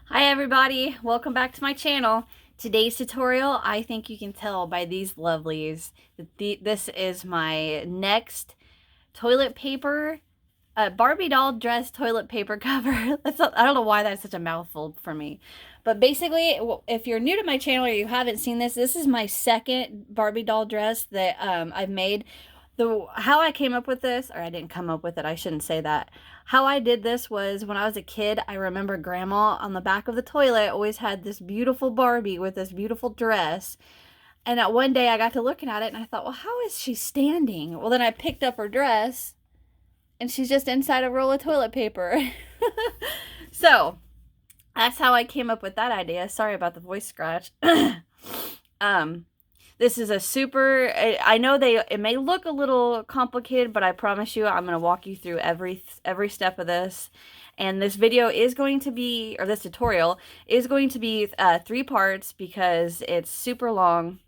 Hi everybody, welcome back to my channel. Today's tutorial, I think you can tell by these lovelies that this is my next toilet paper, Barbie doll dress toilet paper cover. I don't know why that's such a mouthful for me. But basically, if you're new to my channel or you haven't seen this is my second Barbie doll dress that I've made. How I came up with this, or I didn't come up with it, I shouldn't say that. How I did this was when I was a kid, I remember grandma on the back of the toilet always had this beautiful Barbie with this beautiful dress. And at one day I got to looking at it and I thought, well, how is she standing? Well, then I picked up her dress and she's just inside a roll of toilet paper. So that's how I came up with that idea. Sorry about the voice scratch. This is a super, I know it may look a little complicated, but I promise you I'm going to walk you through every step of this. And this video is going to be, or this tutorial is going to be 3 parts because it's super long.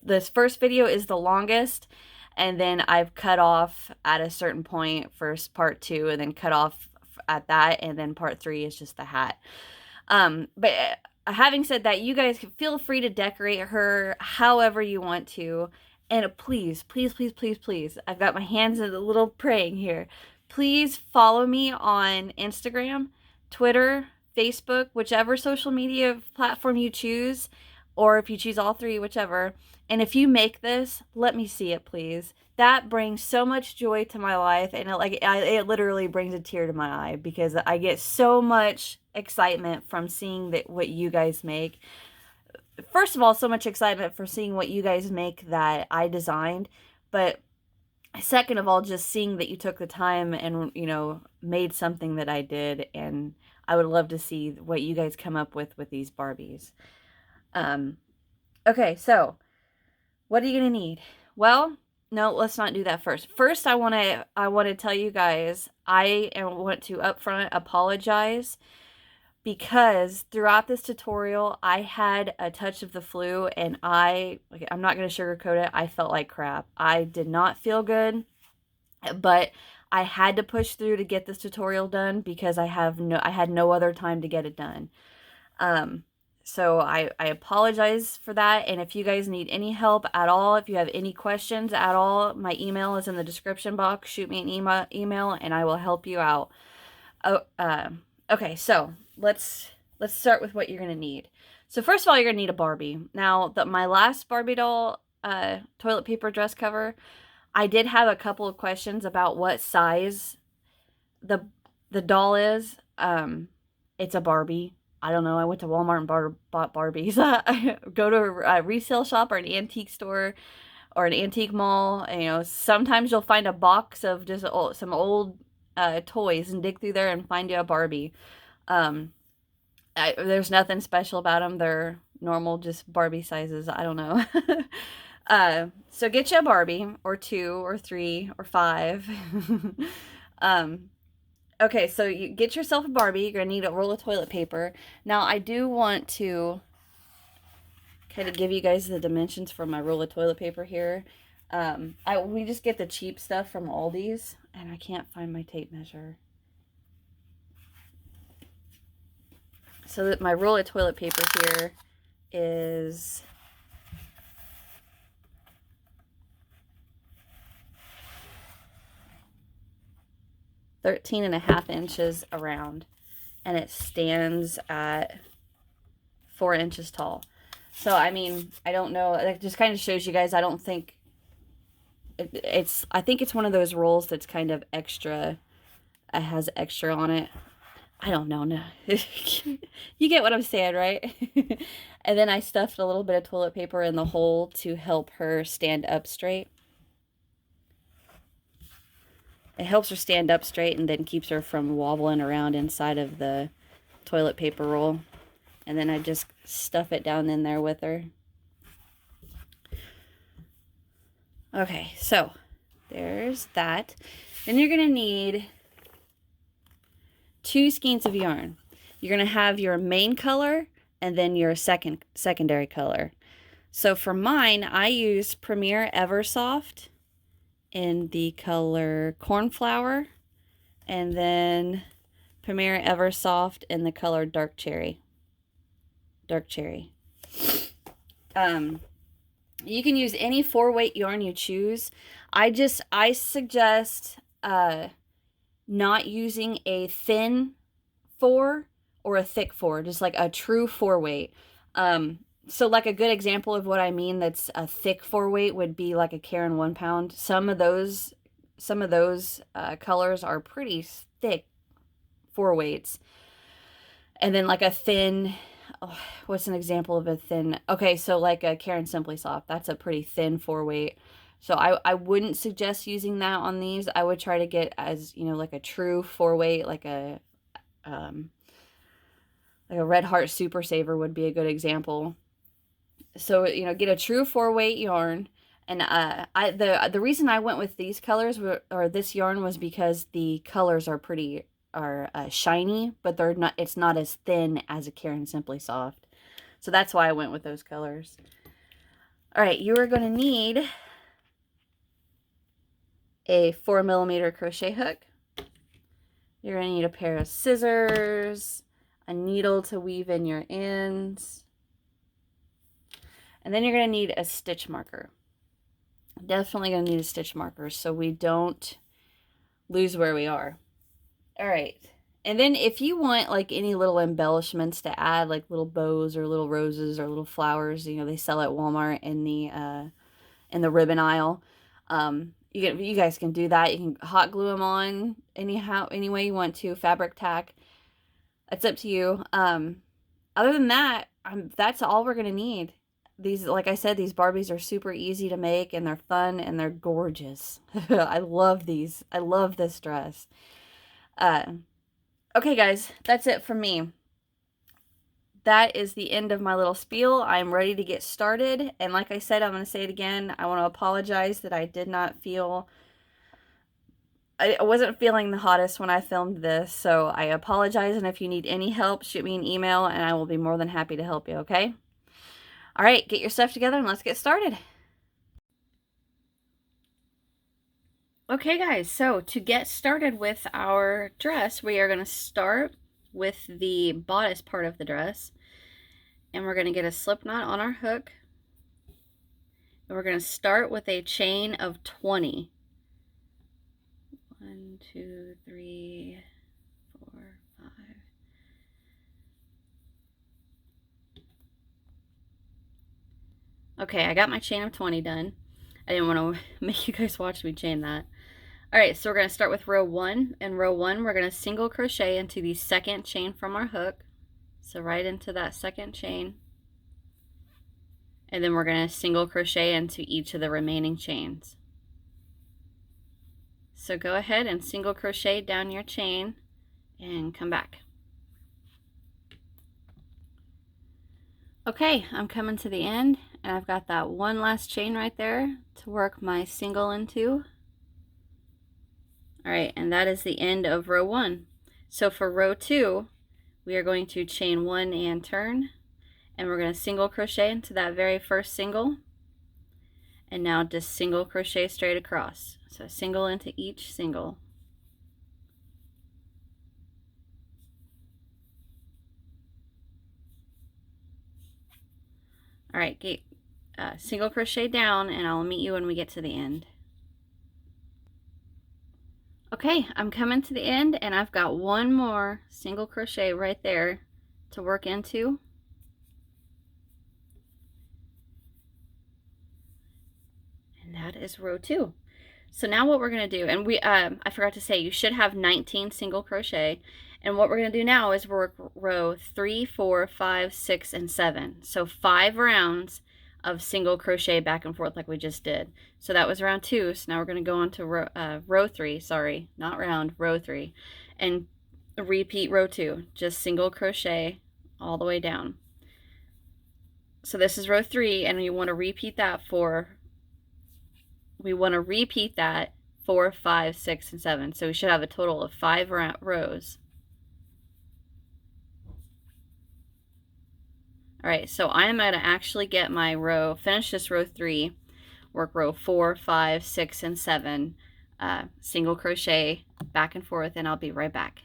This first video is the longest, and then I've cut off at a certain point for part 2, and then cut off at that, and then part 3 is just the hat. But having said that, you guys can feel free to decorate her however you want to. And please, please, please, please, please, I've got my hands in a little praying here. Please follow me on Instagram, Twitter, Facebook, whichever social media platform you choose, or if you choose all 3, whichever. And if you make this, let me see it, please. That brings so much joy to my life, and it literally brings a tear to my eye because I get so much excitement from seeing what you guys make. First of all, so much excitement for seeing what you guys make that I designed, but second of all, just seeing that you took the time and, made something that I did, and I would love to see what you guys come up with these Barbies. Okay, so what are you gonna need? Well, no, let's not do that first. First, I want to tell you guys I want to upfront apologize because throughout this tutorial I had a touch of the flu, and I'm not going to sugarcoat it, I felt like crap. I did not feel good, but I had to push through to get this tutorial done because I had no other time to get it done. So I apologize for that, and if you guys need any help at all, if you have any questions at all, my email is in the description box. Shoot me an email and I will help you out. Okay, so let's start with what you're going to need. So first of all, you're going to need a Barbie. Now, my last Barbie doll toilet paper dress cover, I did have a couple of questions about what size the doll is. It's a Barbie. I don't know. I went to Walmart and bought Barbies. Go to a resale shop or an antique store or an antique mall. Sometimes you'll find a box of just some old toys and dig through there and find you a Barbie. There's nothing special about them. They're normal, just Barbie sizes. I don't know. So get you a Barbie, or 2 or 3 or 5. Okay, so you get yourself a Barbie. You're going to need a roll of toilet paper. Now, I do want to kind of give you guys the dimensions for my roll of toilet paper here. We just get the cheap stuff from Aldi's, and I can't find my tape measure. So that my roll of toilet paper here is 13.5 inches around, and it stands at 4 inches tall. So, I mean, I don't know. It just kind of shows you guys. I don't think I think it's one of those rolls that's kind of extra. It has extra on it. I don't know. No. You get what I'm saying, right? And then I stuffed a little bit of toilet paper in the hole to help her stand up straight. It helps her stand up straight and then keeps her from wobbling around inside of the toilet paper roll. And then I just stuff it down in there with her. Okay, so there's that. Then you're going to need 2 skeins of yarn. You're going to have your main color and then your secondary color. So for mine, I used Premier Eversoft in the color Cornflower, and then Premier Eversoft in the color Dark Cherry. Dark Cherry. You can use any 4-weight yarn you choose. I suggest not using a thin 4 or a thick 4, just like a true 4-weight. So like a good example of what I mean that's a thick 4-weight would be like a Caron 1 pound. Some of those colors are pretty thick 4-weights. And then like a thin, oh, what's an example of a thin? Okay, so like a Caron Simply Soft, that's a pretty thin 4-weight. So I wouldn't suggest using that on these. I would try to get as, you know, like a true 4-weight, like a Red Heart Super Saver would be a good example. So, you know, get a true 4-weight yarn. And the reason I went with these colors or this yarn was because the colors are pretty shiny, but they're not. It's not as thin as a Caron Simply Soft. So that's why I went with those colors. All right, you are going to need a 4mm crochet hook. You're going to need a pair of scissors, a needle to weave in your ends, and then you're going to need a stitch marker. Definitely going to need a stitch marker so we don't lose where we are. All right. And then if you want like any little embellishments to add, like little bows or little roses or little flowers, you know, they sell at Walmart in the ribbon aisle. You guys can do that. You can hot glue them on any way you want to, fabric tack. It's up to you. Other than that, that's all we're gonna need. These, like I said, these Barbies are super easy to make, and they're fun, and they're gorgeous. I love these. I love this dress. Okay, guys, that's it from me. That is the end of my little spiel. I'm ready to get started. And like I said, I'm going to say it again. I want to apologize that I did not feel... I wasn't feeling the hottest when I filmed this, so I apologize. And if you need any help, shoot me an email, and I will be more than happy to help you, okay? All right, get your stuff together, and let's get started. Okay, guys, so to get started with our dress, we are going to start with the bodice part of the dress, and we're going to get a slip knot on our hook, and we're going to start with a chain of 20. 1, 2, 3, 4, 5. Okay, I got my chain of 20 done. I didn't want to make you guys watch me chain that. Alright, so we're going to start with row 1. In row 1, we're going to single crochet into the second chain from our hook. So right into that second chain. And then we're going to single crochet into each of the remaining chains. So go ahead and single crochet down your chain and come back. Okay, I'm coming to the end, and I've got that one last chain right there to work my single into. Alright, and that is the end of row 1. So for row 2, we are going to chain 1 and turn, and we're going to single crochet into that very first single, and now just single crochet straight across. So single into each single. Alright, single crochet down, and I'll meet you when we get to the end. Okay, I'm coming to the end, and I've got one more single crochet right there to work into. And that is row 2. So now what we're going to do, and I forgot to say, you should have 19 single crochet. And what we're going to do now is work row 3, 4, 5, 6, and 7. So 5 rounds of single crochet back and forth like we just did. So that was round 2. So now we're going to go on to row 3, sorry, not round, row 3, and repeat row 2. Just single crochet all the way down. So this is row 3, and we want to repeat that 4, 5, 6, and 7. So we should have a total of 5 rows. Alright, so I'm going to actually get my row, finish this row 3, work row 4, 5, 6, and 7, single crochet back and forth, and I'll be right back.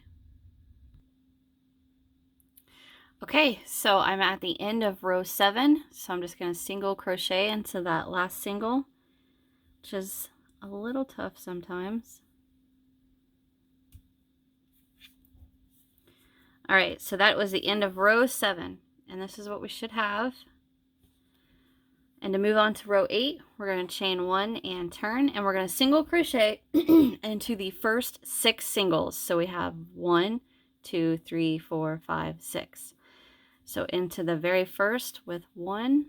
Okay, so I'm at the end of row 7, so I'm just going to single crochet into that last single, which is a little tough sometimes. All right, so that was the end of row 7, and this is what we should have. And to move on to row 8, we're going to chain 1 and turn, and we're going to single crochet into the first 6 singles. So we have 1, 2, 3, 4, 5, 6. So into the very first with 1,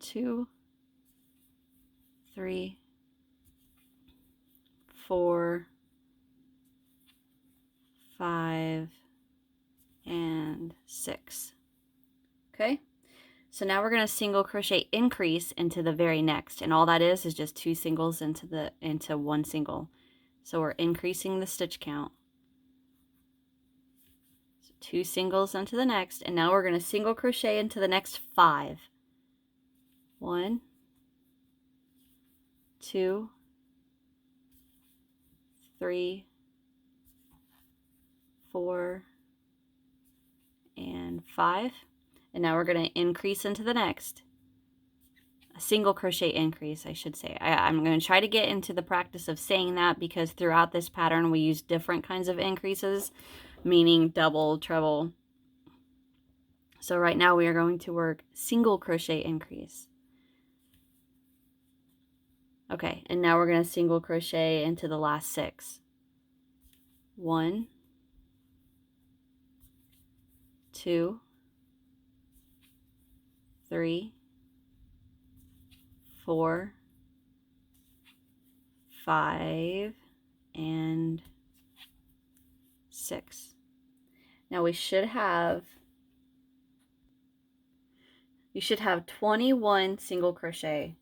2, 3, 4, 5, and 6. Okay, so now we're going to single crochet increase into the very next, and all that is just 2 singles into 1 single. So we're increasing the stitch count. So 2 singles into the next, and now we're going to single crochet into the next 5. 1, 2, 3, 4, and 5. And now we're going to increase into the next. A single crochet increase, I should say. I'm going to try to get into the practice of saying that, because throughout this pattern we use different kinds of increases, meaning double, treble. So right now we are going to work single crochet increase. Okay, and now we're going to single crochet into the last 6. 1, 2, 3, 4, 5, and 6. Now you should have 21 single crochet.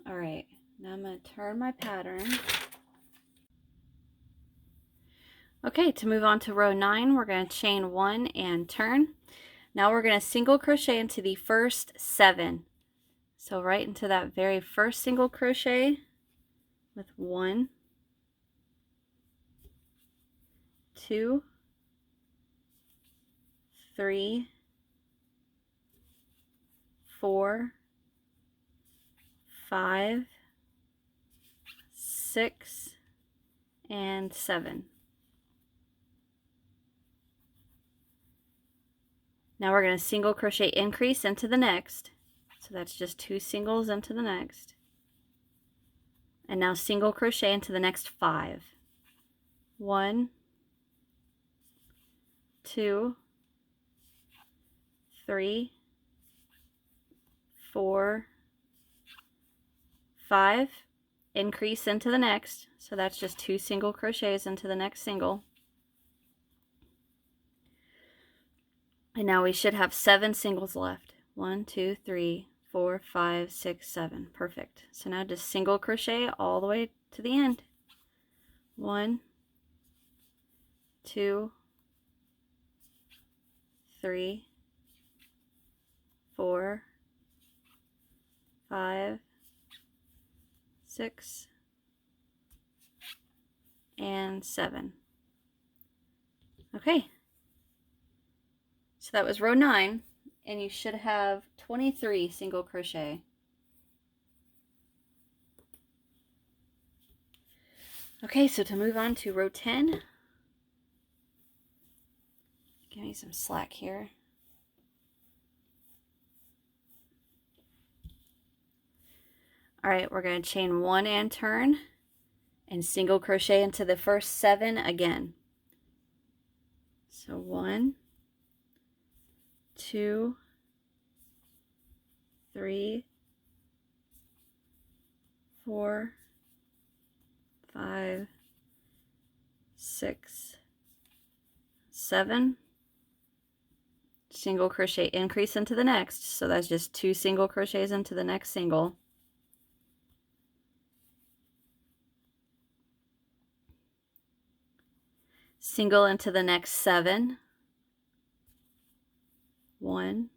All right, now I'm going to turn my pattern. Okay, to move on to row 9, we're going to chain 1 and turn. Now we're going to single crochet into the first 7. So right into that very first single crochet with 1, 2, 3, 4, 5, 6, and 7. Now we're going to single crochet increase into the next. So that's just 2 singles into the next. And now single crochet into the next 5. 1, 2, 3, 4, 5. Increase into the next. So that's just 2 single crochets into the next single. And now we should have 7 singles left. 1, 2, 3, 4, 5, 6, 7. Perfect. So now just single crochet all the way to the end. 1, 2, 3, 4, 5, 6, and 7. Okay. So that was row 9, and you should have 23 single crochet. Okay, so to move on to row 10, give me some slack here. All right, we're going to chain 1 and turn and single crochet into the first 7 again. So 1, 2, 3, 4, 5, 6, 7. Single crochet increase into the next. So that's just 2 single crochets into the next single. Single into the next 7. 1,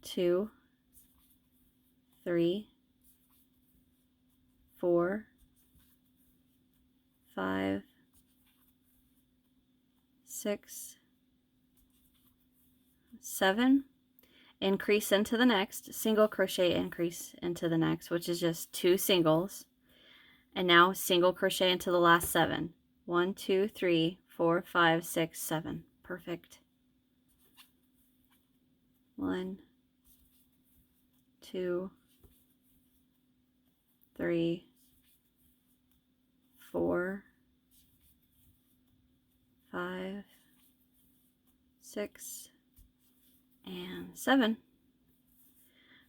2, 3, 4, 5, 6, 7, increase into the next, single crochet, increase into the next, which is just 2 singles, and now single crochet into the last 7. 1, 2, 3, 4, 5, 6, 7. Perfect. 1, 2, 3, 4, 5, 6, and 7.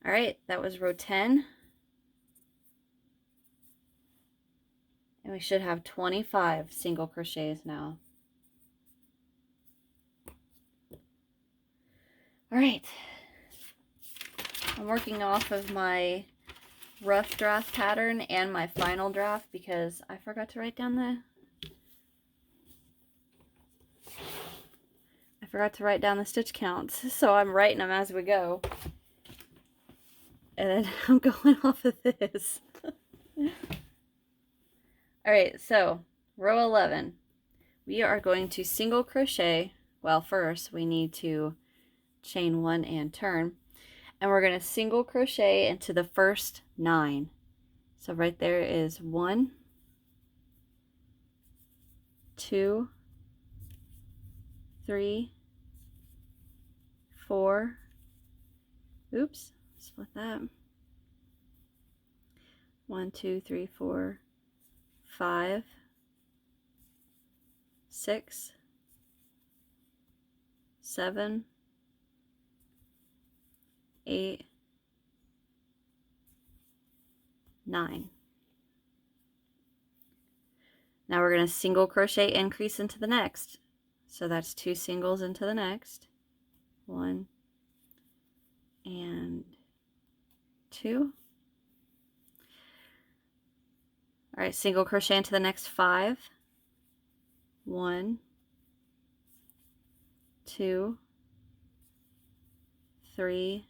All right, that was row 10. And we should have 25 single crochets now. All right. I'm working off of my rough draft pattern and my final draft because I forgot to write down the stitch counts, so I'm writing them as we go. And then I'm going off of this. Alright, so row 11. We are going to single crochet. Well, first we need to chain 1 and turn. And we're going to single crochet into the first 9. So right there is 1, 2, 3, 4, oops, split that. 1, 2, 3, 4, 5, 6, 7, 8, 9. Now we're going to single crochet increase into the next. So that's 2 singles into the next. 1 and 2. All right, single crochet into the next 5. 1, 2, 3,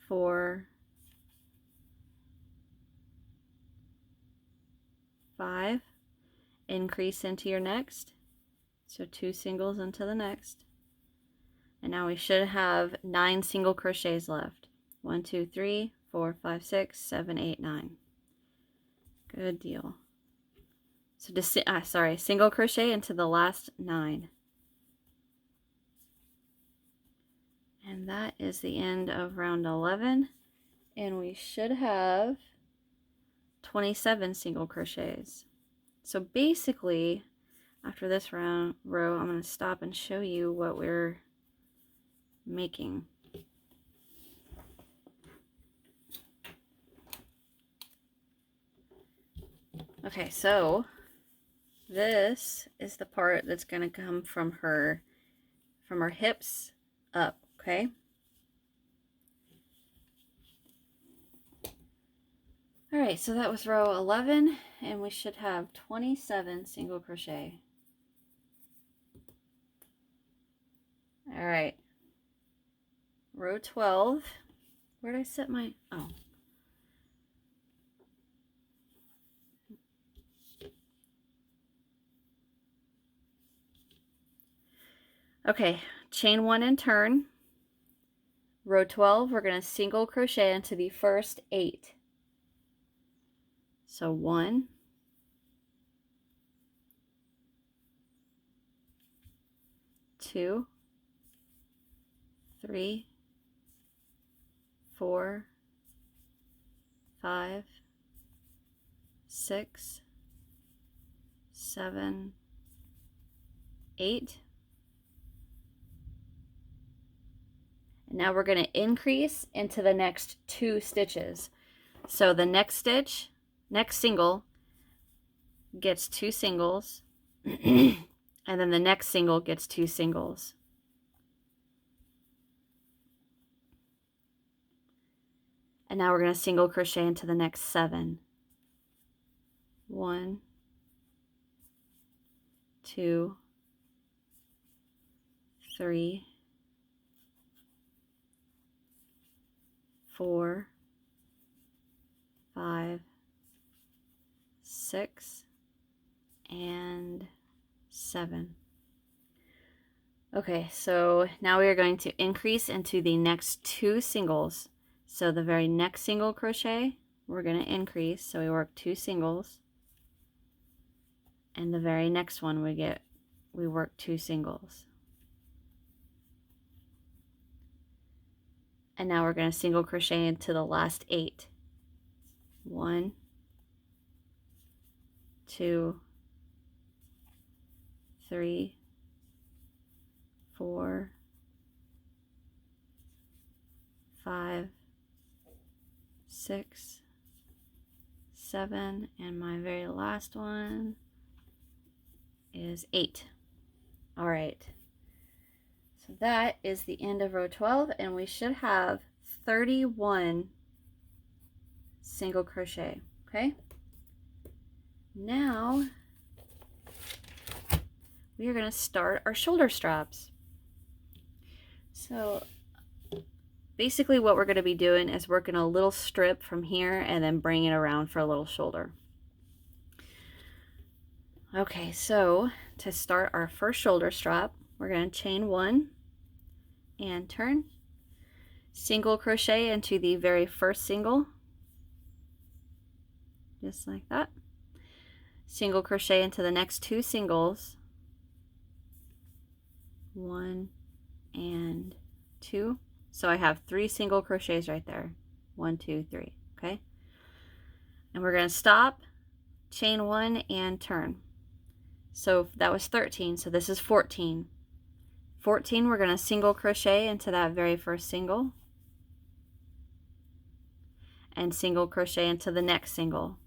4, 5. Increase into your next. So 2 singles into the next. And now we should have 9 single crochets left. 1, 2, 3, 4, 5, 6, 7, 8, 9. Good deal. So just single crochet into the last 9. And that is the end of round 11. And we should have 27 single crochets. So basically, after this row, I'm going to stop and show you what we're making. Okay, so this is the part that's going to come from her hips up, okay? All right, so that was row 11, and we should have 27 single crochet. All right, row 12. Where did I set my, oh. Okay, chain 1 and turn. Row 12, we're going to single crochet into the first 8. So 1, 2, 3, 4, 5, 6, 7, 8. And now we're going to increase into the next 2 stitches. So the next stitch, next single gets 2 singles, and then the next single gets 2 singles. And now we're going to single crochet into the next 7. 1, 2, 3, 4, 5, 6, and 7. Okay, so now we are going to increase into the next 2 singles. So the very next single crochet, we're going to increase. So we work 2 singles. And the very next one we work 2 singles. And now we're going to single crochet into the last 8. 1, 2, 3, 4, 5, 6, 7, and my very last one is 8. All right. So that is the end of row 12, and we should have 31 single crochet, okay? Now we are going to start our shoulder straps. So basically what we're going to be doing is working a little strip from here and then bring it around for a little shoulder. Okay, so to start our first shoulder strap, we're going to chain 1 and turn, single crochet into the very first single, just like that, single crochet into the next 2 singles, 1 and 2. So I have 3 single crochets right there, 1, 2, 3, okay? And we're going to stop, chain 1 and turn. So that was 13, so this is 14. 14, we're going to single crochet into that very first single and single crochet into the next single.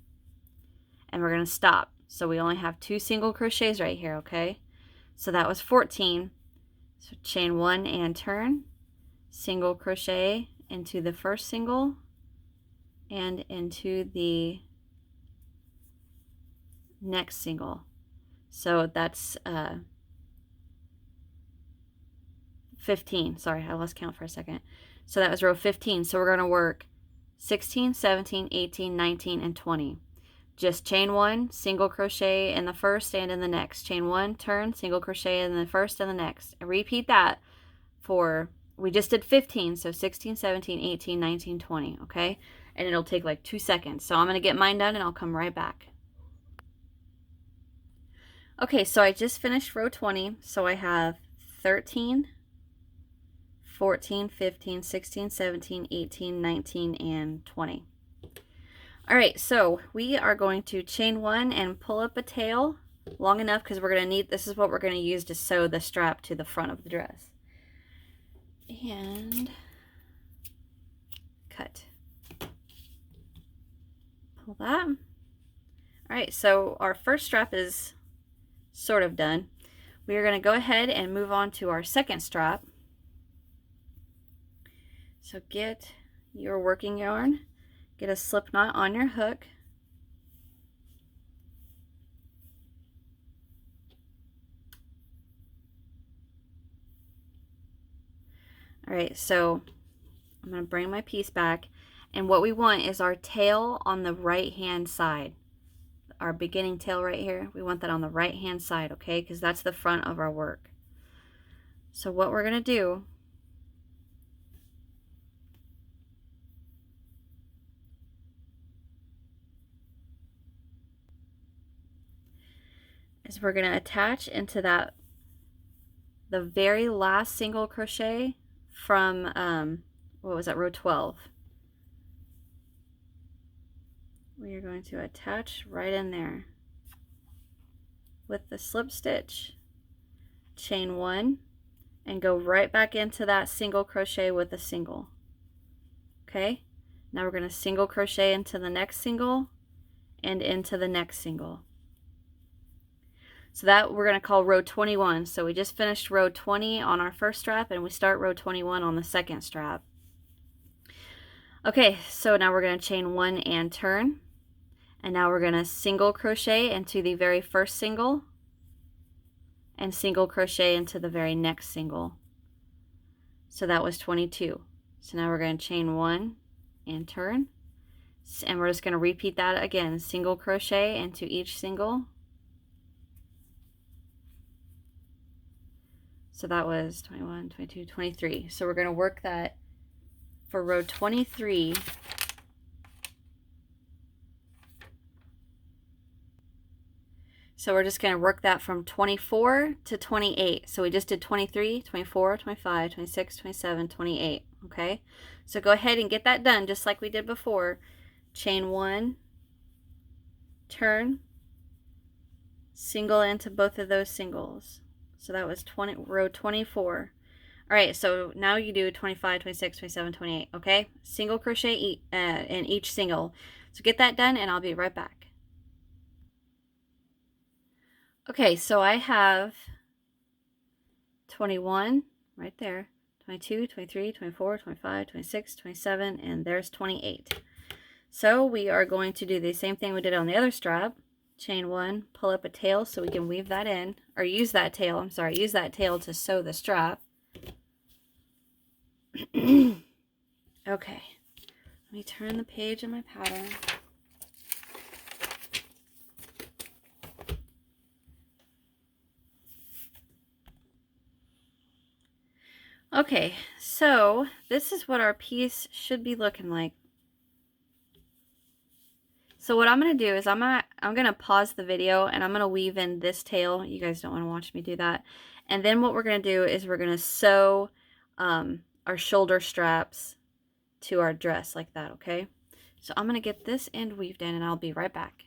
And we're going to stop. So we only have 2 single crochets right here, okay? So that was 14. So chain 1 and turn, single crochet into the first single and into the next single. So that's 15. Sorry, I lost count for a second. So that was row 15. So we're going to work 16, 17, 18, 19, and 20. Just chain 1, single crochet in the first and in the next. Chain 1, turn, single crochet in the first and the next. And repeat that for, we just did 15, so 16, 17, 18, 19, 20, okay? And it'll take like 2 seconds. So I'm going to get mine done and I'll come right back. Okay, so I just finished row 20, so I have 13, 14, 15, 16, 17, 18, 19, and 20. All right, so we are going to chain 1 and pull up a tail long enough because we're going to need, this is what we're going to use to sew the strap to the front of the dress. And cut. Pull that. All right, so our first strap is sort of done. We are going to go ahead and move on to our second strap. So get your working yarn, get a slip knot on your hook, all right, so I'm going to bring my piece back, and what we want is our tail on the right hand side. Our beginning tail right here, we want that on the right hand side, okay, because that's the front of our work. So what we're going to do is we're going to attach into that, the very last single crochet from what was that, row 12. We are going to attach right in there with the slip stitch, chain 1, and go right back into that single crochet with a single. Okay, now we're going to single crochet into the next single and into the next single. So that we're going to call row 21. So we just finished row 20 on our first strap, and we start row 21 on the second strap. Okay, so now we're going to chain 1 and turn, and now we're going to single crochet into the very first single and single crochet into the very next single. So that was 22. So now we're going to chain 1 and turn, and we're just going to repeat that again, single crochet into each single, So that was 21, 22, 23. So we're going to work that for row 23. So we're just going to work that from 24 to 28. So we just did 23, 24, 25, 26, 27, 28. Okay? So go ahead and get that done just like we did before. Chain 1, turn, single into both of those singles. So that was row 24. All right, so now you do 25, 26, 27, 28, okay? Single crochet in each single. So get that done and I'll be right back. Okay, so I have 21 right there, 22, 23, 24, 25, 26, 27, and there's 28. So we are going to do the same thing we did on the other strap. Chain 1, pull up a tail so we can weave that in, or use that tail, I'm sorry, use that tail to sew the strap. Okay, let me turn the page in my pattern. Okay, so this is what our piece should be looking like. So what I'm going to do is I'm going to pause the video and I'm going to weave in this tail. You guys don't want to watch me do that. And then what we're going to do is we're going to sew our shoulder straps to our dress like that, okay? So I'm going to get this end weaved in and I'll be right back.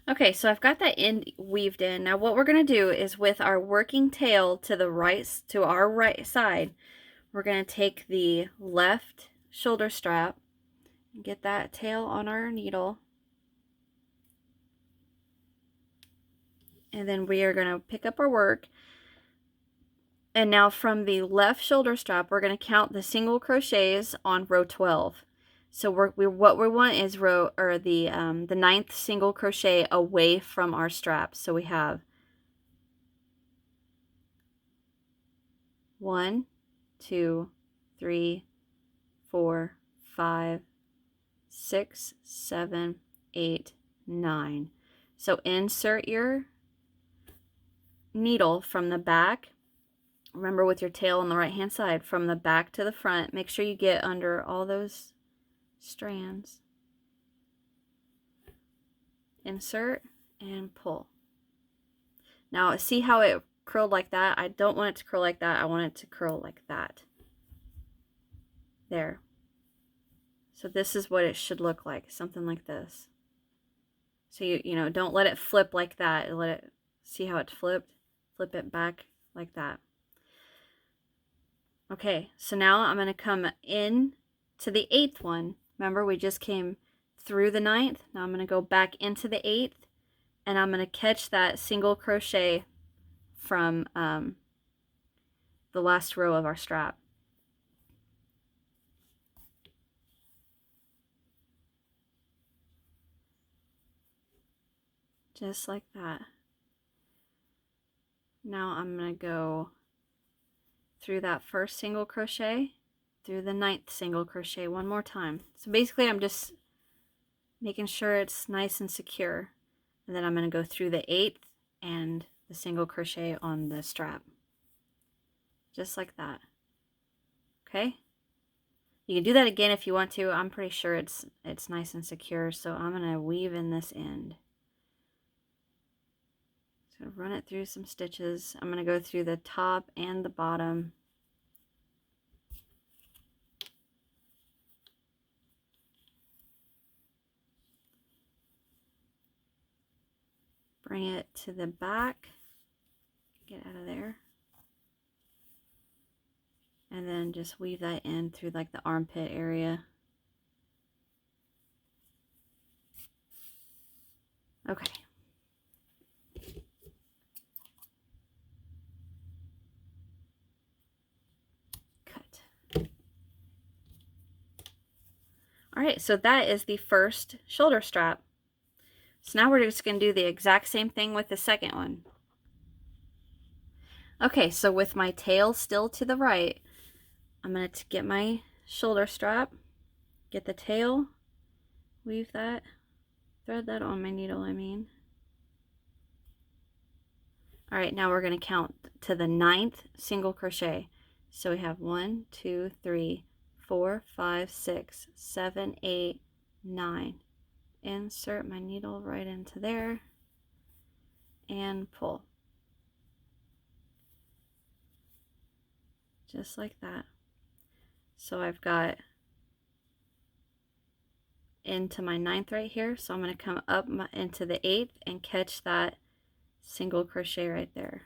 Okay, so I've got that end weaved in. Now what we're going to do is with our working tail to the right, to our right side, we're going to take the left shoulder strap and get that tail on our needle. And then we are going to pick up our work. And now from the left shoulder strap, we're going to count the single crochets on row 12. So what we want is the 9th single crochet away from our strap. So we have 1, 2, 3, 4, 5, 6, 7, 8, 9. So insert your needle from the back. Remember, with your tail on the right hand side, from the back to the front, make sure you get under all those strands. Insert and pull. Now see how it curled like that? I don't want it to curl like that. I want it to curl like that. There. So this is what it should look like, something like this. So you know, don't let it flip like that. Let it, see how it flipped? Flip it back like that. Okay, so now I'm going to come in to the 8th one. Remember, we just came through the 9th. Now I'm going to go back into the 8th, and I'm going to catch that single crochet from the last row of our strap. Just like that. Now I'm going to go through that first single crochet, through the 9th single crochet one more time. So basically I'm just making sure it's nice and secure. And then I'm going to go through the 8th and the single crochet on the strap. Just like that. Okay? You can do that again if you want to. I'm pretty sure it's nice and secure. So I'm going to weave in this end. So run it through some stitches. I'm going to go through the top and the bottom. Bring it to the back. Get out of there. And then just weave that in through like the armpit area. Okay. Cut. Alright, so that is the first shoulder strap. So now we're just going to do the exact same thing with the second one. Okay, so with my tail still to the right, I'm going to get my shoulder strap, get the tail, weave that, thread that on my needle, I mean. All right, now we're going to count to the 9th single crochet. So we have 1, 2, 3, 4, 5, 6, 7, 8, 9. Insert my needle right into there and pull. Just like that. So I've got into my 9th right here, so I'm going to come up into the 8th and catch that single crochet right there.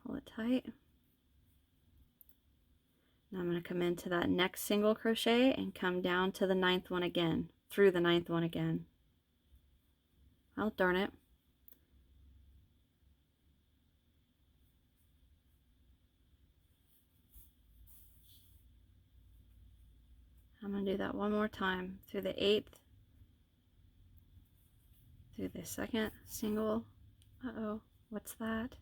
Pull it tight. Now I'm going to come into that next single crochet and come down to the 9th one again, through the 9th one again. Oh, darn it. I'm going to do that one more time through the 8th, through the 2nd single. Uh-oh, what's that?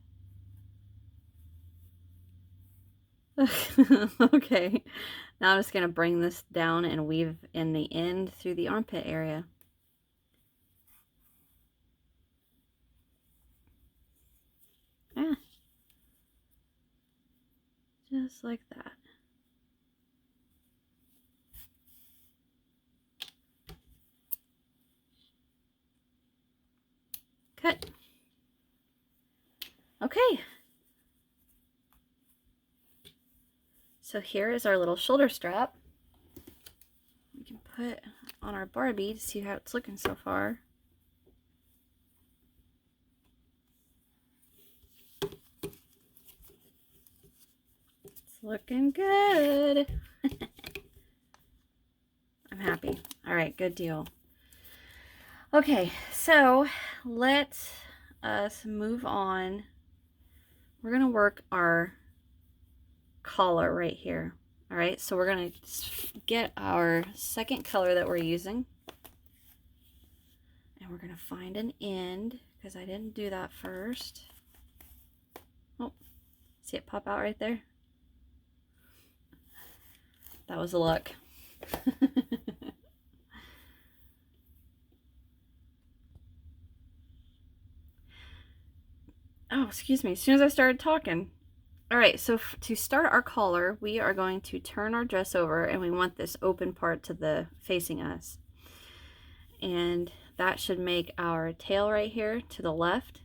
Okay, now I'm just going to bring this down and weave in the end through the armpit area. Just like that. Cut. Okay. So here is our little shoulder strap. We can put on our Barbie to see how it's looking so far. It's looking good. I'm happy. All right, good deal. Okay, so let us move on. We're going to work our collar right here. All right, so we're going to get our second color that we're using. And we're going to find an end, because I didn't do that first. Oh, see it pop out right there? That was a look. Oh, excuse me, as soon as I started talking. All right, so to start our collar, we are going to turn our dress over, and we want this open part to the facing us. And that should make our tail right here to the left.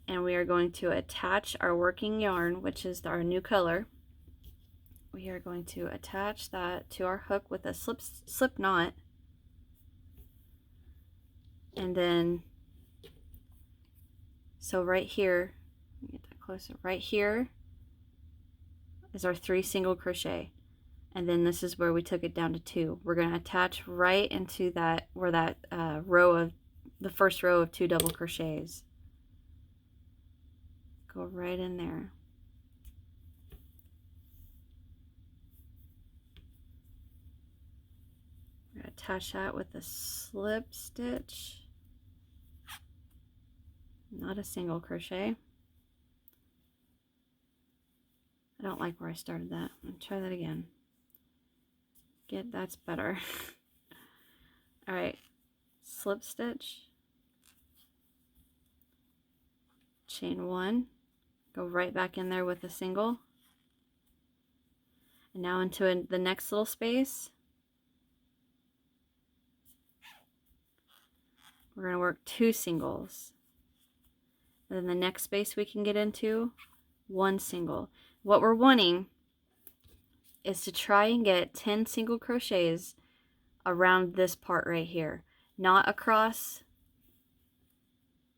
And we are going to attach our working yarn, which is our new color. We are going to attach that to our hook with a slip knot. And then, so right here, let me get that closer, right here is our 3 single crochet. And then this is where we took it down to 2. We're going to attach right into that, where that row of, the first row of 2 double crochets. Go right in there. We're going to attach that with a slip stitch, not a single crochet. I don't like where I started that. I'll try that again. That's better. All right, slip stitch, chain 1, go right back in there with a single, and now into the next little space. We're going to work 2 singles. And then the next space we can get into, 1 single. What we're wanting is to try and get 10 single crochets around this part right here, not across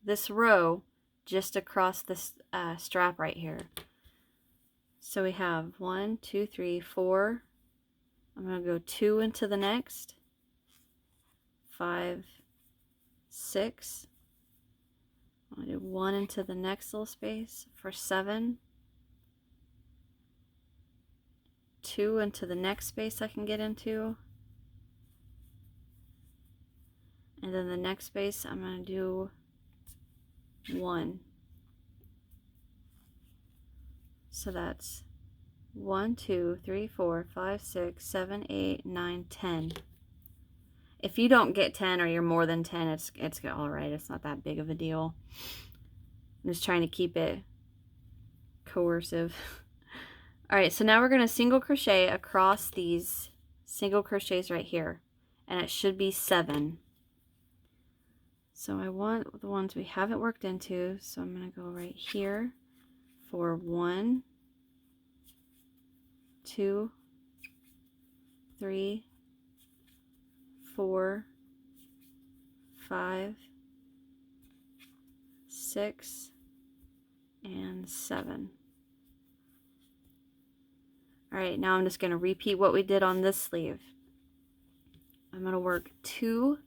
this row, just across this strap right here. So we have 1, 2, 3, 4. I'm going to go 2 into the next, 5, 6. I'm going to do 1 into the next little space for 7. 2 into the next space I can get into. And then the next space I'm going to do 1. So that's 1, 2, 3, 4, 5, 6, 7, 8, 9, 10. If you don't get 10 or you're more than 10, it's all right. It's not that big of a deal. I'm just trying to keep it coercive. All right, so now we're going to single crochet across these single crochets right here, and it should be 7. So I want the ones we haven't worked into, so I'm going to go right here for 1, 2, 3, 4, 5, 6, and 7. All right, now I'm just going to repeat what we did on this sleeve. I'm going to work 2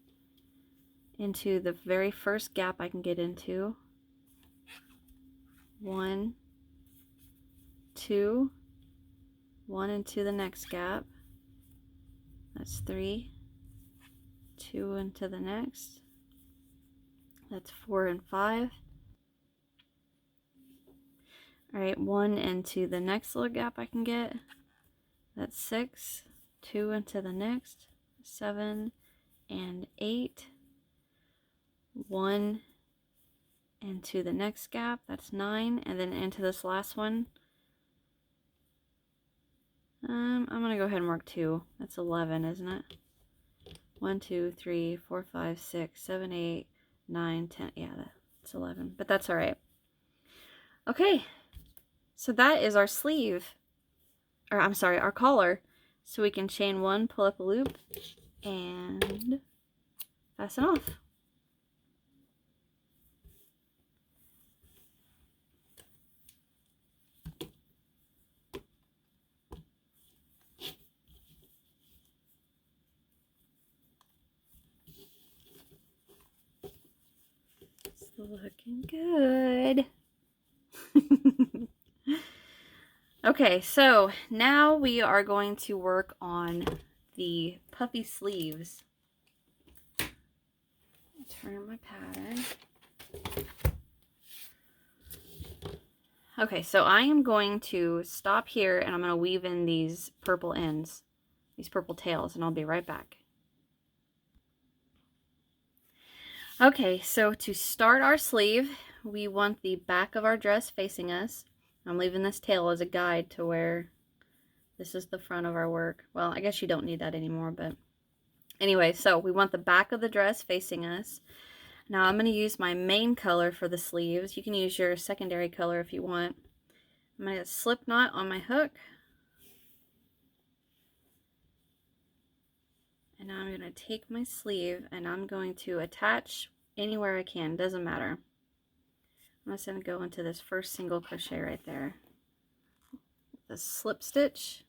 into the very first gap I can get into. 1, 2, 1 into the next gap. That's 3, 2 into the next. That's 4 and 5. All right, 1 into the next little gap I can get. That's 6, 2 into the next, 7 and 8. 1 into the next gap, that's 9, and then into this last one. I'm gonna go ahead and work 2. That's 11, isn't it? 1, 2, 3, 4, 5, 6, 7, 8, 9, 10. Yeah, that's 11, but that's all right. Okay, so that is our sleeve, or I'm sorry, our collar. So we can chain 1, pull up a loop, and fasten off. It's looking good. Okay, so now we are going to work on the puffy sleeves. Turn my pattern. Okay, so I am going to stop here and I'm going to weave in these purple ends, these purple tails, and I'll be right back. Okay, so to start our sleeve, we want the back of our dress facing us. I'm leaving this tail as a guide to where this is the front of our work. Well, I guess you don't need that anymore, but anyway, so we want the back of the dress facing us. Now I'm going to use my main color for the sleeves. You can use your secondary color if you want. I'm going to slip knot on my hook. And now I'm going to take my sleeve and I'm going to attach anywhere I can, doesn't matter. I'm just going to go into this first single crochet right there. The slip stitch,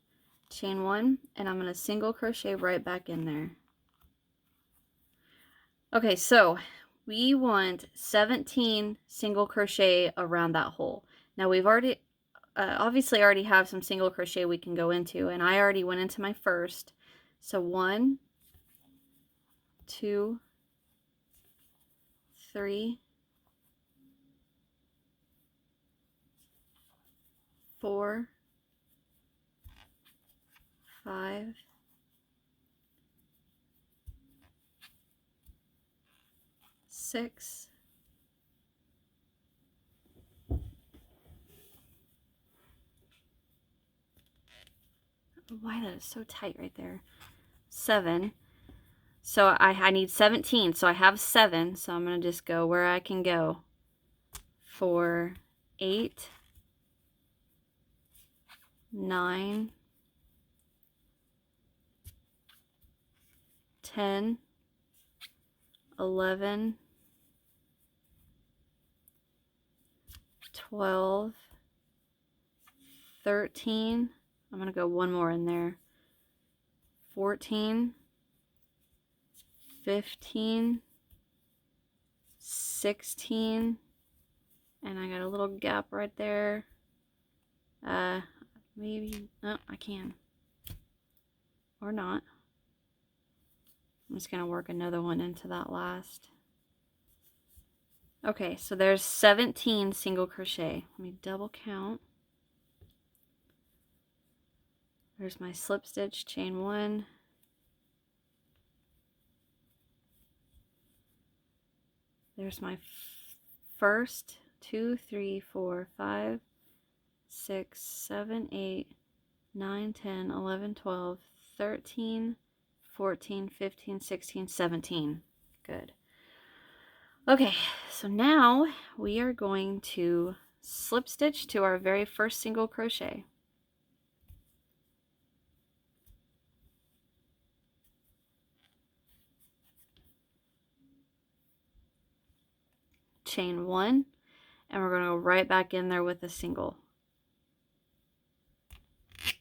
chain 1, and I'm going to single crochet right back in there. Okay, so we want 17 single crochet around that hole. Now we've already, obviously already have some single crochet we can go into, and I already went into my first. So 1, 2, 3, 4, 5, 6, 'Why that is so tight right there? 7. So I need 17. So I have 7. So I'm going to just go where I can go. 4, 8, 9, 10, 11, 12, 13. I'm going to go one more in there. 14, 15, 16, and I got a little gap right there. Maybe, no, I can. Or not. I'm just going to work another one into that last. Okay, so there's 17 single crochet. Let me double count. There's my slip stitch, chain 1, There's my first 2, 3, 4, 5, 6, 7, 8, 9, 10, 11, 12, 13, 14, 15, 16, 17. Good. Okay, so now we are going to slip stitch to our very first single crochet. Chain 1, and we're going to go right back in there with a single. It's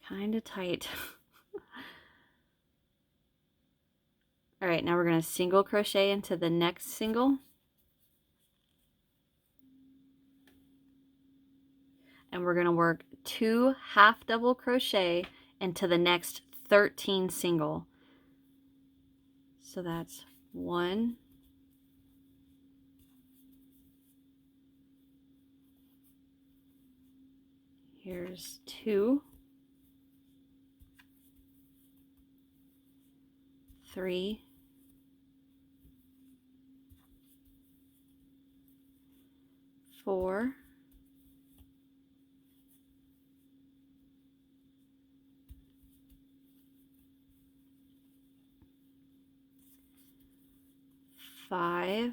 kind of tight. All right, now we're going to single crochet into the next single. And we're going to work 2 half double crochet into the next 13 single. So that's 1, here's 2, 3, 4, 5,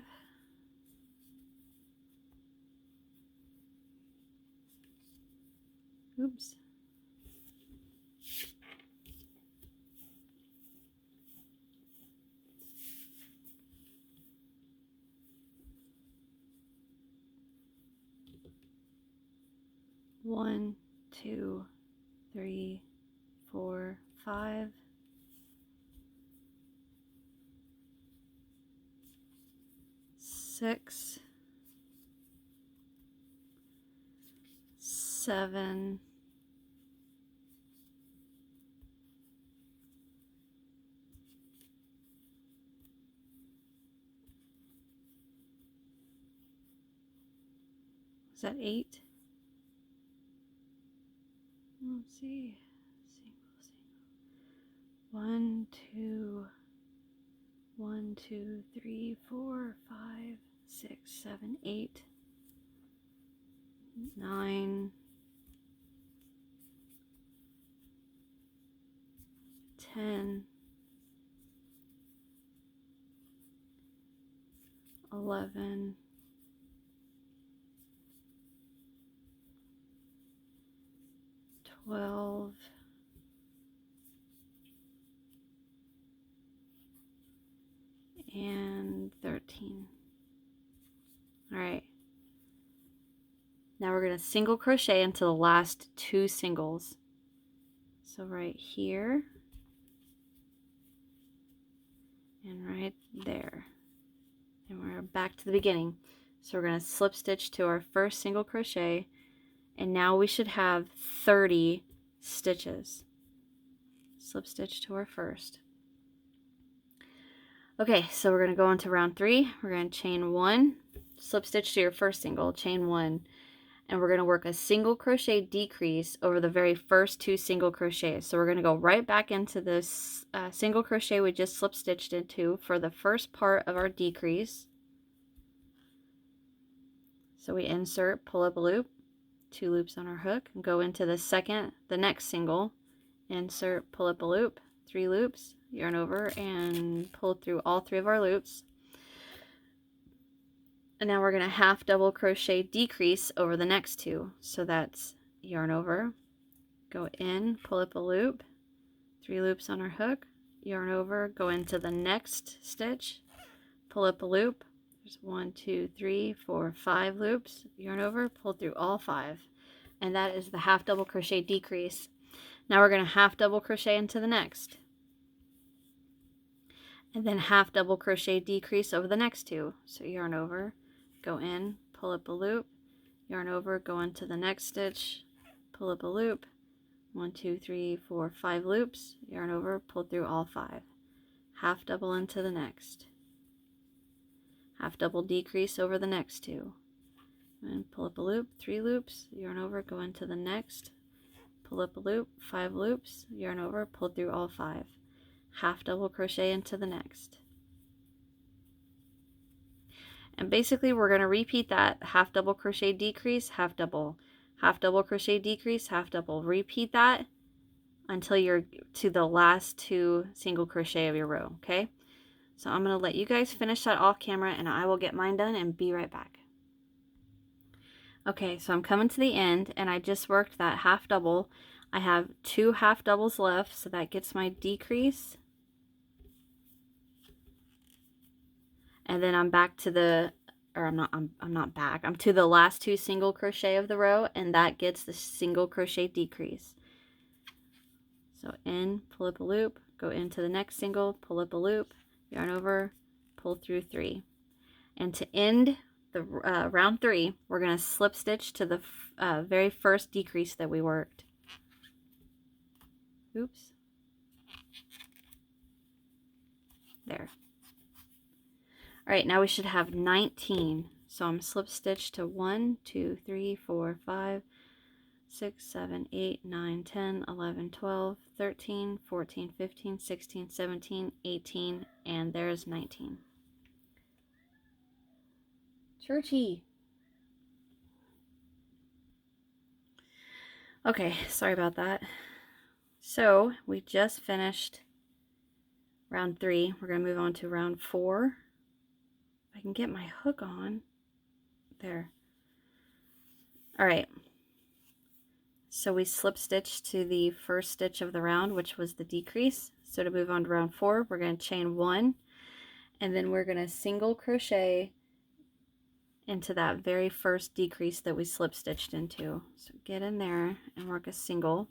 1, 2, 3, 4, 5, 6, 7, 8? Let's see. Single. 1, 2, 1, 2, 3, 4, 5, 6, 7, 8, 9, 10, 11, 12, and 13. All right. Now we're going to single crochet into the last 2 singles. So right here and right there. And we're back to the beginning. So we're going to slip stitch to our first single crochet, and now we should have 30 stitches. Slip stitch to our first. Okay, so we're going to go into round 3. We're going to chain 1, slip stitch to your first single, chain 1, and we're going to work a single crochet decrease over the very first 2 single crochets. So we're going to go right back into this single crochet we just slip stitched into for the first part of our decrease. So we insert, pull up a loop, 2 loops on our hook, and go into the next single, insert, pull up a loop, 3 loops, yarn over, and pull through all 3 of our loops. And now we're going to half double crochet decrease over the next 2. So that's yarn over, go in, pull up a loop, 3 loops on our hook, yarn over, go into the next stitch, pull up a loop. There's 1, 2, 3, 4, 5 loops, yarn over, pull through all 5. And that is the half double crochet decrease. Now we're going to half double crochet into the next. And then half double crochet decrease over the next 2. So yarn over, go in, pull up a loop, yarn over, go into the next stitch, pull up a loop, 1, 2, 3, 4, 5 loops, yarn over, pull through all 5. Half double into the next. Half double decrease over the next 2. And pull up a loop, 3 loops, yarn over, go into the next, pull up a loop, 5 loops, yarn over, pull through all 5. Half double crochet into the next. And basically we're going to repeat that half double crochet decrease, half double crochet decrease, half double. Repeat that until you're to the last 2 single crochet of your row, okay? So I'm going to let you guys finish that off camera and I will get mine done and be right back. Okay, so I'm coming to the end and I just worked that half double. I have 2 half doubles left, so that gets my decrease. And then I'm back to the, or I'm not back. I'm to the last 2 single crochet of the row, and that gets the single crochet decrease. So in, pull up a loop, go into the next single, pull up a loop, yarn over, pull through 3. And to end the round 3, we're going to slip stitch to the very first decrease that we worked. Oops. There. Alright, now we should have 19. So I'm slip stitch to 1, 2, 3, 4, 5, 6, 7, 8, 9, 10, 11, 12, 13, 14, 15, 16, 17, 18, and there's 19. Churchy. Okay, sorry about that. So we just finished round 3. We're going to move on to round 4. If I can get my hook on. There. Alright. So we slip stitch to the first stitch of the round, which was the decrease. So to move on to round 4, we're going to chain 1, and then we're going to single crochet into that very first decrease that we slip stitched into. So get in there and work a single.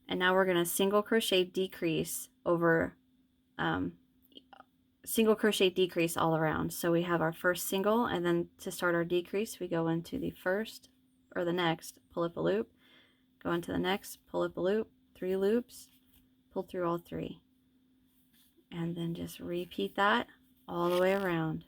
And now we're going to single crochet decrease over single crochet decrease all around. So we have our first single, and then to start our decrease we go into the first or the next, pull up a loop, go into the next, pull up a loop, 3 loops, pull through all 3, and then just repeat that all the way around.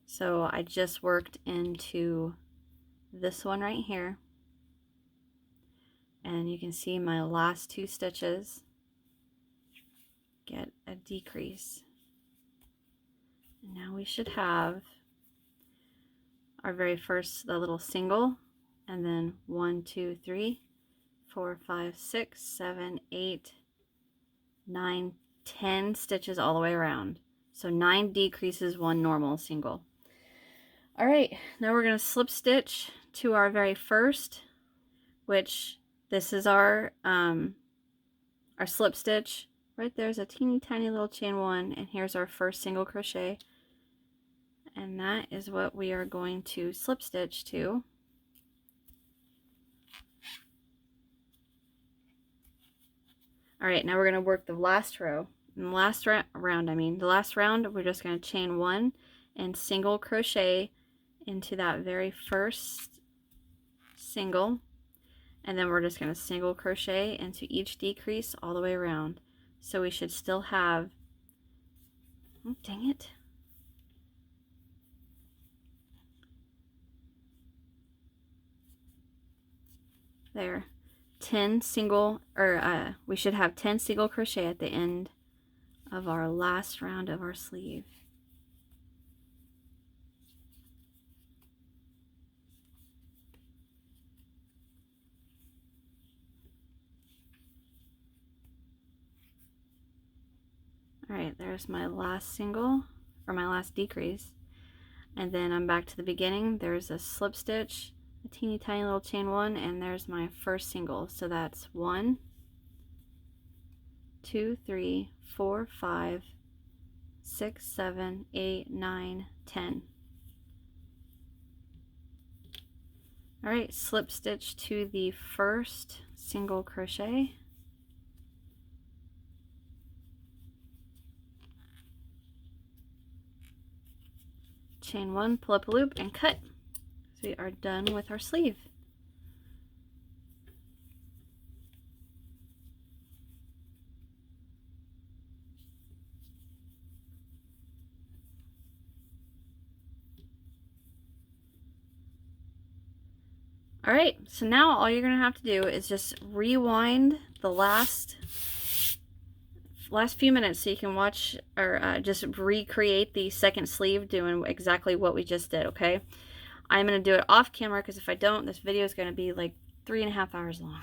So I just worked into this one right here, and you can see my last 2 stitches get a decrease. And now we should have our very first, the little single, and then 1, 2, 3, 4, 5, 6, 7, 8, 9, 10 stitches all the way around. So 9 decreases, 1 normal single. Alright, now we're going to slip stitch to our very first, which this is our slip stitch. Right there's a teeny tiny little chain 1, and here's our first single crochet. And that is what we are going to slip stitch to. Alright, now we're going to work the last row. In the last round, we're just going to chain 1 and single crochet into that very first single, and then we're just going to single crochet into each decrease all the way around. So we should still have, oh dang it, there, 10 single, or we should have 10 single crochet at the end of our last round of our sleeve. Alright, there's my last single, or my last decrease, and then I'm back to the beginning. There's a slip stitch, a teeny tiny little chain 1, and there's my first single. So that's 1, 2, 3, 4, 5, 6, 7, 8, 9, 10. Alright, slip stitch to the first single crochet, chain 1, pull up a loop, and cut. we are done with our sleeve. All right, so now all you're gonna have to do is just rewind the last few minutes so you can watch or just recreate the second sleeve doing exactly what we just did, okay? I'm gonna do it off camera because if I don't, this video is gonna be like 3.5 hours long.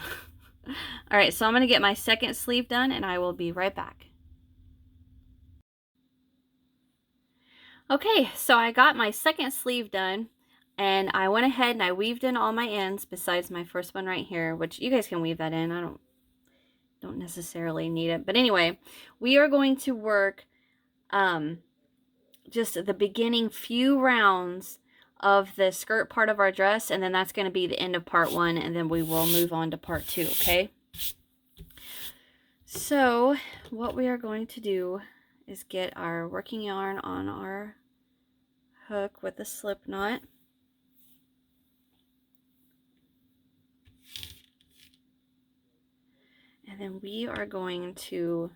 All right, so I'm gonna get my second sleeve done and I will be right back. Okay, so I got my second sleeve done and I went ahead and I weaved in all my ends besides my first one right here, which you guys can weave that in. I don't necessarily need it. But anyway, we are going to work just the beginning few rounds of the skirt part of our dress, and then that's going to be the end of part 1, and then we will move on to part 2, okay? So what we are going to do is get our working yarn on our hook with a slip knot. And then we are going to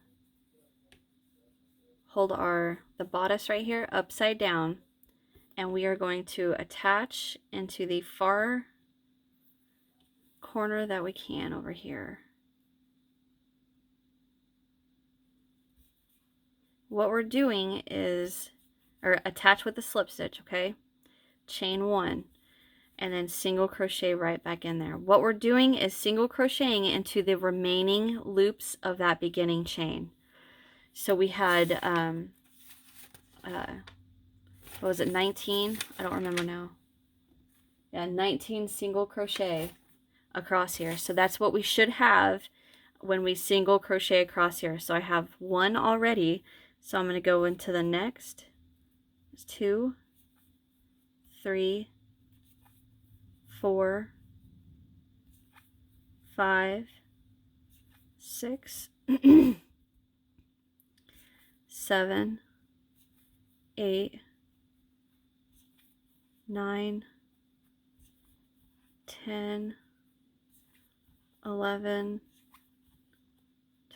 hold the bodice right here upside down, and we are going to attach into the far corner that we can over here. What we're doing is, or attach with the slip stitch, okay? Chain 1, and then single crochet right back in there. What we're doing is single crocheting into the remaining loops of that beginning chain. So we had, what was it, 19? I don't remember now. Yeah, 19 single crochet across here. So that's what we should have when we single crochet across here. So I have 1 already. So I'm going to go into the next. There's 2, 3, 4, 5, 6, 7, 8, 9, 10, 11,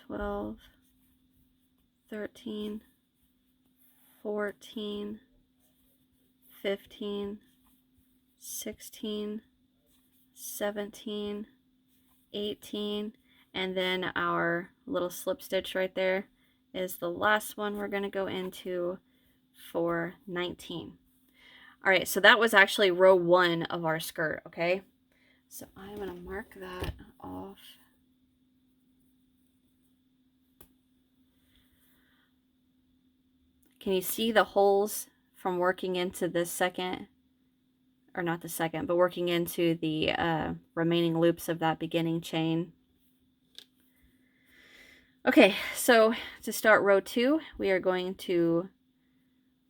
12, 13, 14, 15, 16, 17, 18, and then our little slip stitch right there is the last one we're going to go into for 19. All right, so that was actually row 1 of our skirt, okay? So I'm going to mark that off. Can you see the holes from working into this second, or not the second, but working into the remaining loops of that beginning chain? Okay, so to start row 2, we are going to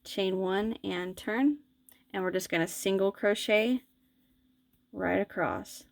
chain 1 and turn, and we're just going to single crochet right across.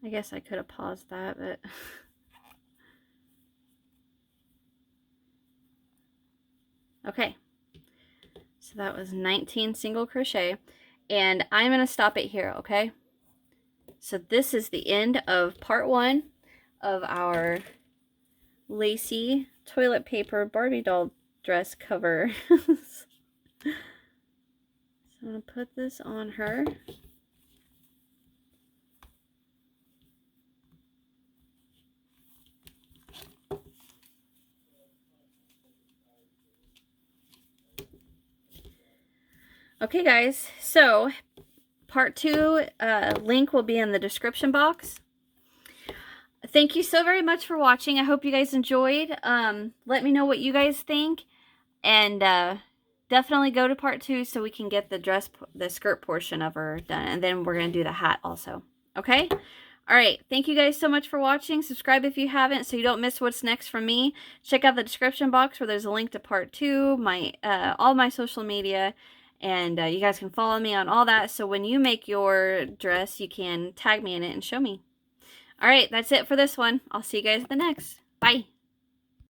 I guess I could have paused that, but okay. So that was 19 single crochet, and I'm going to stop it here, okay? So this is the end of part 1 of our lacy toilet paper Barbie doll dress cover. So I'm going to put this on her. Okay guys, so part 2 link will be in the description box. Thank you so very much for watching. I hope you guys enjoyed. Let me know what you guys think. And definitely go to part 2 so we can get the skirt portion of her done. And then we're going to do the hat also. Okay? Alright, thank you guys so much for watching. Subscribe if you haven't so you don't miss what's next from me. Check out the description box where there's a link to part 2, all my social media. And you guys can follow me on all that. So when you make your dress, you can tag me in it and show me. Alright, that's it for this one. I'll see you guys at the next. Bye.